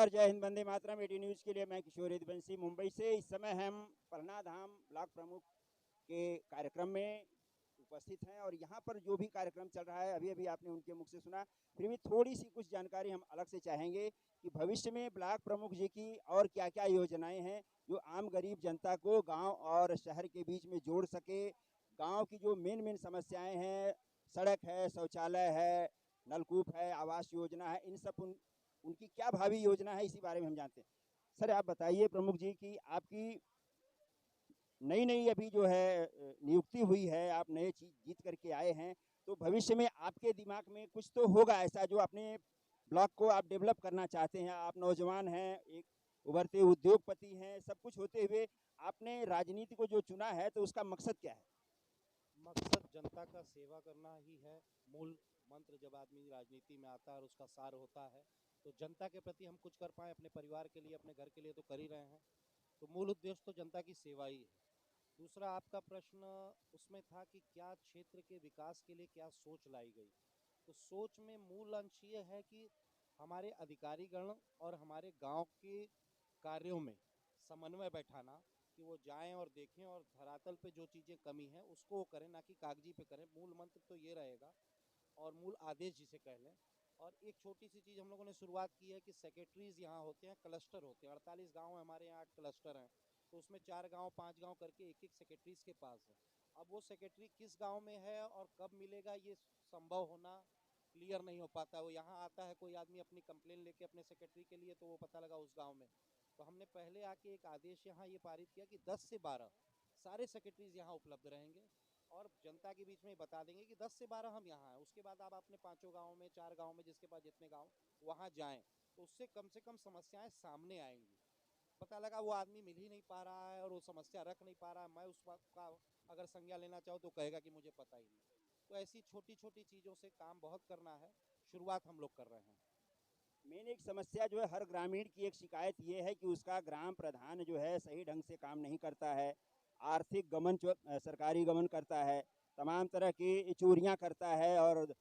नमस्कार, जय Hind, Vande Mataram. Eighty news के लिए मैं किशोर यदुवंशी मुंबई से। इस समय हम पलना धाम ब्लॉक प्रमुख के कार्यक्रम में उपस्थित हैं और यहाँ पर जो भी कार्यक्रम चल रहा है अभी अभी आपने उनके मुख से सुना। फिर भी थोड़ी सी कुछ जानकारी हम अलग से चाहेंगे कि भविष्य में ब्लॉक प्रमुख जी की और क्या क्या योजनाएं हैं जो आम गरीब जनता को गाँव और शहर के बीच में जोड़ सके। गाँव की जो मेन समस्याएँ हैं, सड़क है, शौचालय है, नलकूप है, आवास योजना है, इन सब उनकी क्या भावी योजना है, इसी बारे में हम जानते हैं। सर आप बताइए प्रमुख जी कि आपकी नई नई अभी जो है नियुक्ति हुई है, आप नए चीज जीत करके आए हैं, तो भविष्य में आपके दिमाग में कुछ तो होगा ऐसा जो अपने ब्लॉक को आप डेवलप करना चाहते हैं। आप नौजवान हैं, एक उभरते उद्योगपति हैं, सब कुछ होते हुए आपने राजनीति को जो चुना है तो उसका मकसद क्या है? मकसद जनता का सेवा करना ही है। मूल मंत्र जब आदमी राजनीति में आता है और उसका सार होता है तो जनता के प्रति हम कुछ कर पाएँ, अपने परिवार के लिए, अपने घर के लिए तो कर ही रहे हैं। तो मूल उद्देश्य तो जनता की सेवा ही है। दूसरा आपका प्रश्न उसमें था कि क्या क्षेत्र के विकास के लिए क्या सोच लाई गई। तो सोच में मूल अंश ये है कि हमारे अधिकारीगण और हमारे गांव के कार्यों में समन्वय बैठाना, कि वो जाएं और देखें और धरातल पे जो चीज़ें कमी है उसको वो करें, ना कि कागजी पे करें। मूल मंत्र तो ये रहेगा और मूल आदेश जिसे कह लें। और एक छोटी सी चीज़ हम लोगों ने शुरुआत की है कि सेक्रेटरीज यहाँ होते हैं, क्लस्टर होते हैं। 48 गांव है हमारे यहाँ, 8 क्लस्टर हैं। तो उसमें 4 गांव 5 गांव करके एक एक सेक्रेटरीज के पास है। अब वो सेक्रेटरी किस गांव में है और कब मिलेगा ये संभव होना क्लियर नहीं हो पाता। वो यहाँ आता है कोई आदमी अपनी कंप्लेन लेके अपने सेक्रेटरी के लिए, तो वो पता लगा उस गांव में। तो हमने पहले आके एक आदेश यहाँ ये पारित किया कि 10 से 12 सारे सेक्रेटरीज यहाँ उपलब्ध रहेंगे और जनता के बीच में बता देंगे कि 10 से 12 हम यहाँ हैं। उसके बाद आप अपने 5 गाँव में, 4 गाँव में, जिसके पास जितने गाँव, वहाँ जाएं। तो उससे कम से कम समस्याएं सामने आएंगी। पता लगा वो आदमी मिल ही नहीं पा रहा है और वो समस्या रख नहीं पा रहा है, मैं उस बात का अगर संज्ञा लेना चाहूँ तो कहेगा कि मुझे पता ही नहीं। तो ऐसी छोटी छोटी चीज़ों से काम बहुत करना है। शुरुआत हम लोग कर रहे हैं। मेन एक समस्या जो है हर ग्रामीण की एक शिकायत ये है कि उसका ग्राम प्रधान जो है सही ढंग से काम नहीं करता है। आर्थिक गमन सरकारी गमन करता है, तमाम तरह की चोरियां करता है और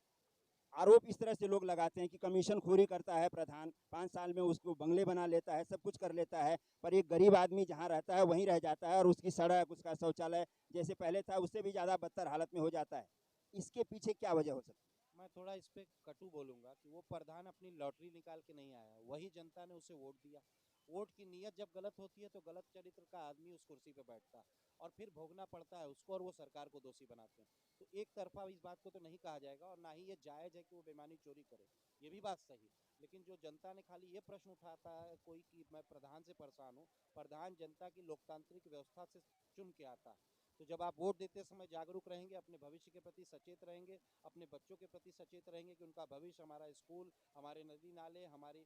आरोप इस तरह से लोग लगाते हैं कि कमीशन खोरी करता है प्रधान। 5 साल में उसको बंगले बना लेता है, सब कुछ कर लेता है, पर एक गरीब आदमी जहाँ रहता है वहीं रह जाता है और उसकी सड़क, उसका शौचालय जैसे पहले था उससे भी ज़्यादा बदतर हालत में हो जाता है। इसके पीछे क्या वजह हो सकती मैं थोड़ा इस पे कटु बोलूंगा कि वो प्रधान अपनी लॉटरी निकाल के नहीं आया, वही जनता ने उसे वोट दिया। वोट की नीयत जब गलत होती है तो गलत चरित्र का आदमी उस कुर्सी पे बैठता है और फिर भोगना पड़ता है उसको, और वो सरकार को दोषी बनाते हैं। तो एक तरफा इस बात को तो नहीं कहा जाएगा और ना ही ये जायज़ है कि वो बेईमानी चोरी करे, ये भी बात सही। लेकिन जो जनता ने खाली ये प्रश्न उठाता है कोई कि मैं प्रधान से परेशान हूँ, प्रधान जनता की लोकतांत्रिक व्यवस्था से चुन के आता है। तो जब आप वोट देते समय जागरूक रहेंगे, अपने भविष्य के प्रति सचेत रहेंगे, अपने बच्चों के प्रति सचेत रहेंगे कि उनका भविष्य, हमारा स्कूल, हमारे नदी नाले, हमारी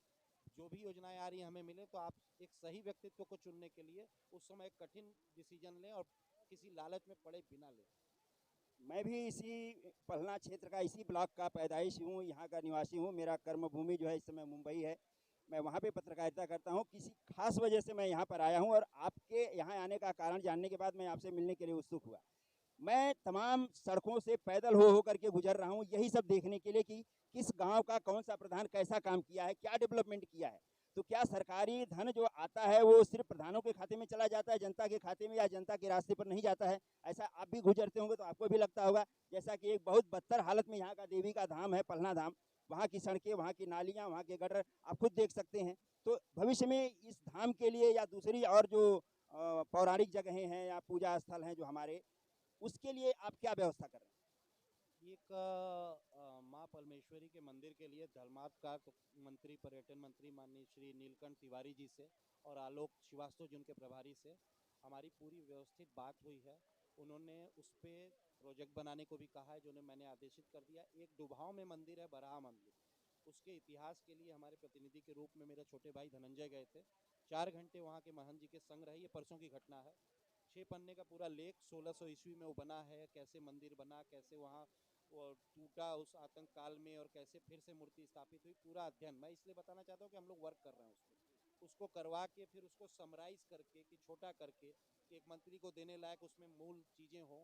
जो भी योजनाएं आ रही हैं हमें मिले, तो आप एक सही व्यक्तित्व को चुनने के लिए उस समय एक कठिन डिसीजन लें और किसी लालच में पड़े बिना लें। मैं भी इसी पलना क्षेत्र का, इसी ब्लॉक का पैदाइश हूँ, यहाँ का निवासी हूँ। मेरा कर्मभूमि जो है इस समय मुंबई है। मैं वहाँ पे पत्रकारिता करता हूँ। किसी खास वजह से मैं यहाँ पर आया हूँ और आपके यहाँ आने का कारण जानने के बाद मैं आपसे मिलने के लिए उत्सुक हुआ। मैं तमाम सड़कों से पैदल हो करके गुजर रहा हूँ, यही सब देखने के लिए कि किस गांव का कौन सा प्रधान कैसा काम किया है, क्या डेवलपमेंट किया है। तो क्या सरकारी धन जो आता है वो सिर्फ प्रधानों के खाते में चला जाता है, जनता के खाते में, या जनता के रास्ते पर नहीं जाता है? ऐसा आप भी गुजरते होंगे तो आपको भी लगता होगा। जैसा कि एक बहुत बदतर हालत में यहाँ का देवी का धाम है, पलना धाम, वहाँ की सड़कें, वहाँ की नालियाँ, वहाँ के गटर आप खुद देख सकते हैं। तो भविष्य में इस धाम के लिए या दूसरी और जो पौराणिक जगहें हैं या पूजा स्थल हैं जो हमारे, उसके लिए आप क्या व्यवस्था कर रहे हैं? एक माँ परमेश्वरी के मंदिर के लिए धर्मार्थ का मंत्री, पर्यटन मंत्री माननीय श्री नीलकंठ तिवारी जी से और आलोक श्रीवास्तव जी उनके प्रभारी से हमारी पूरी व्यवस्थित बात हुई है। उन्होंने उस पर प्रोजेक्ट बनाने को भी कहा है, जो मैंने आदेशित कर दिया। एक डुभाव में मंदिर है, बराह मंदिर, उसके इतिहास के लिए हमारे प्रतिनिधि के रूप में मेरे छोटे भाई धनंजय गए थे। 4 घंटे वहाँ के महंत जी के संग रहे। ये परसों की घटना है। 6 पन्ने का पूरा लेख 1600 ईस्वी में वो बना है, कैसे मंदिर बना, कैसे वहाँ वो टूटा उस आतंक काल में और कैसे फिर से मूर्ति स्थापित हुई, पूरा अध्ययन मैं इसलिए बताना चाहता हूँ कि हम लोग वर्क कर रहे हैं उसको करवा के फिर उसको समराइज करके, कि छोटा करके, कि एक मंत्री को देने लायक उसमें मूल चीज़ें हों,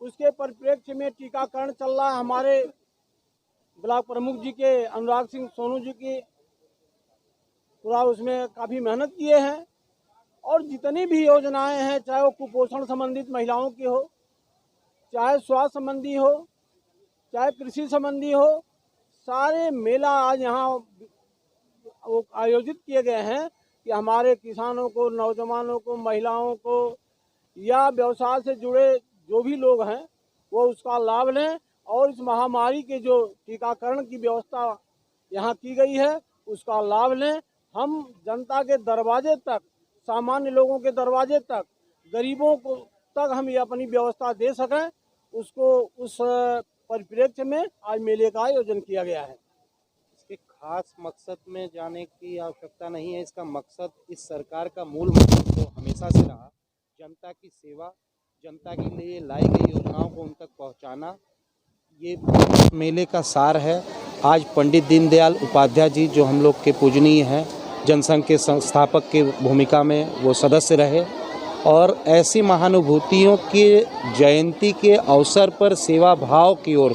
उसके परिप्रेक्ष्य में टीकाकरण चल रहा है। हमारे ब्लॉक प्रमुख जी के अनुराग सिंह सोनू जी की पूरा उसमें काफ़ी मेहनत किए हैं और जितनी भी योजनाएं हैं, चाहे वो कुपोषण संबंधित महिलाओं की हो, चाहे स्वास्थ्य संबंधी हो, चाहे कृषि संबंधी हो, सारे मेला आज यहाँ वो आयोजित किए गए हैं कि हमारे किसानों को, नौजवानों को, महिलाओं को या व्यवसाय से जुड़े जो भी लोग हैं वो उसका लाभ लें और इस महामारी के जो टीकाकरण की व्यवस्था यहाँ की गई है उसका लाभ लें। हम जनता के दरवाजे तक, सामान्य लोगों के दरवाजे तक, गरीबों को तक हम ये अपनी व्यवस्था दे सकें, उसको उस परिप्रेक्ष्य में आज मेले का आयोजन किया गया है। इसके खास मकसद में जाने की आवश्यकता नहीं है। इसका मकसद, इस सरकार का मूल मकसद तो हमेशा से रहा जनता की सेवा, जनता के लिए लाई गई योजनाओं को उन तक पहुंचाना, ये मेले का सार है। आज पंडित दीनदयाल उपाध्याय जी जो हम लोग के पूजनीय हैं, जनसंघ के संस्थापक के भूमिका में वो सदस्य रहे और ऐसी महानुभूतियों के जयंती के अवसर पर सेवा भाव की ओर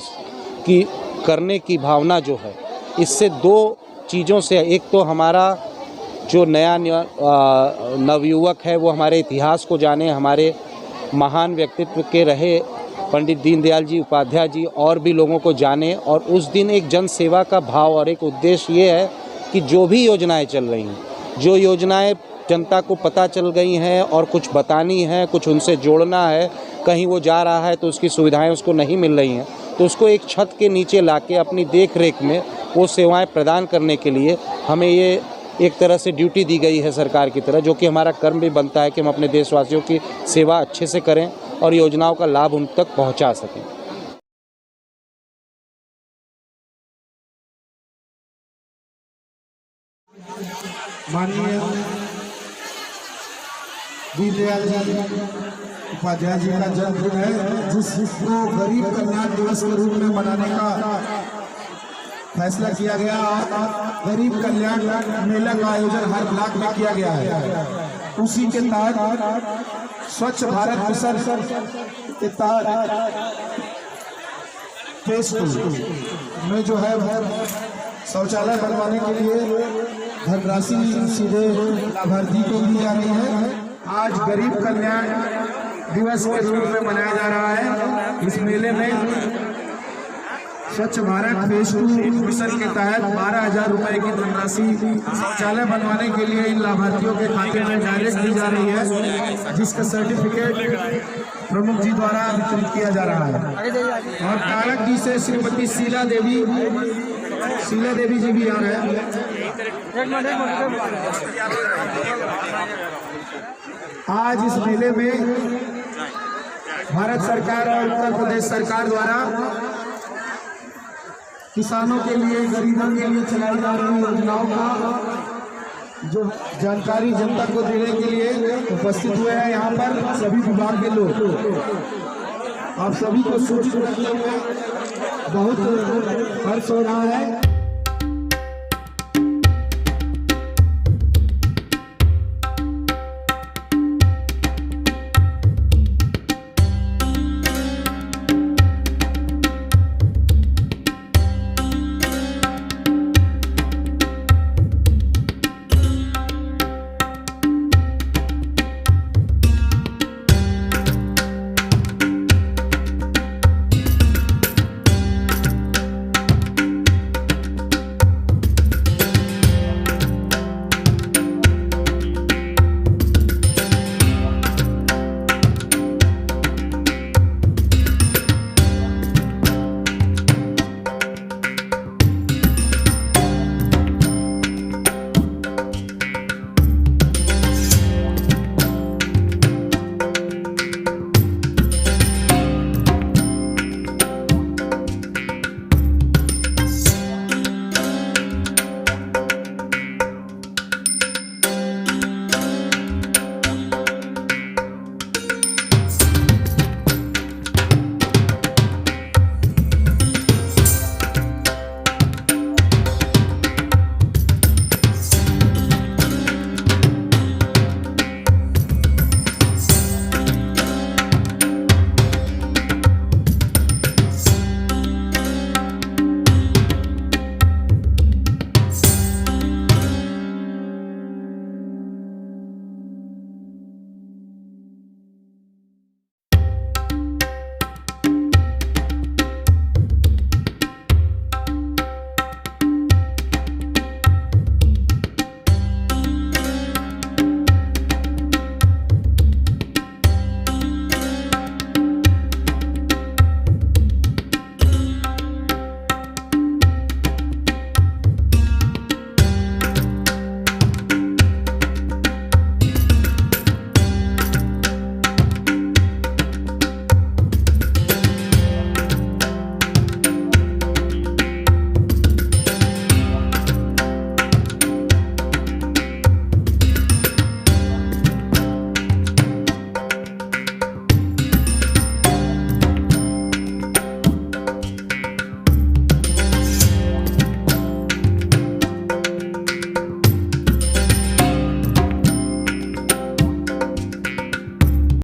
की करने की भावना जो है, इससे दो चीज़ों से, एक तो हमारा जो नया नवयुवक है वो हमारे इतिहास को जाने, हमारे महान व्यक्तित्व के रहे पंडित दीनदयाल जी उपाध्याय जी और भी लोगों को जाने, और उस दिन एक जन सेवा का भाव और एक उद्देश्य ये है कि जो भी योजनाएं चल रही हैं, जो योजनाएं जनता को पता चल गई हैं और कुछ बतानी है, कुछ उनसे जोड़ना है, कहीं वो जा रहा है तो उसकी सुविधाएं उसको नहीं मिल रही हैं, तो उसको एक छत के नीचे लाके अपनी देख रेख में वो सेवाएं प्रदान करने के लिए हमें ये एक तरह से ड्यूटी दी गई है सरकार की तरह, जो कि हमारा कर्म भी बनता है कि हम अपने देशवासियों की सेवा अच्छे से करें और योजनाओं का लाभ उन तक पहुंचा सकें। माननीय दीनदयाल जी उपाध्याय जी का जन्मदिन है, जिसको गरीब कल्याण दिवस के रूप में मनाने का फैसला किया गया। गरीब कल्याण मेला का आयोजन हर ब्लॉक में किया गया है। उसी के तहत स्वच्छ भारत मिशन के तहत फेज 2 में जो है शौचालय बनवाने के लिए धनराशि सीधे लाभार्थी को दी जा रही है। आज गरीब कल्याण दिवस के रूप में मनाया जा रहा है। इस मेले में स्वच्छ भारत फेज 2 मिशन के तहत 12,000 रुपए की धनराशि शौचालय बनवाने के लिए इन लाभार्थियों के खाते में डायरेक्ट दी जा रही है, जिसका सर्टिफिकेट प्रमुख जी द्वारा वितरित किया जा रहा है। और कारक जी से श्रीमती शीला देवी जी भी आ रहे हैं। आज इस मेले में भारत सरकार और उत्तर प्रदेश सरकार द्वारा किसानों के लिए, गरीबों के लिए चलाई जा रही योजनाओं का जो जानकारी जनता को देने के लिए उपस्थित हुए हैं यहाँ पर सभी विभाग के लोग। आप सभी को सूचित करते हुए बहुत हर्ष हो रहा है।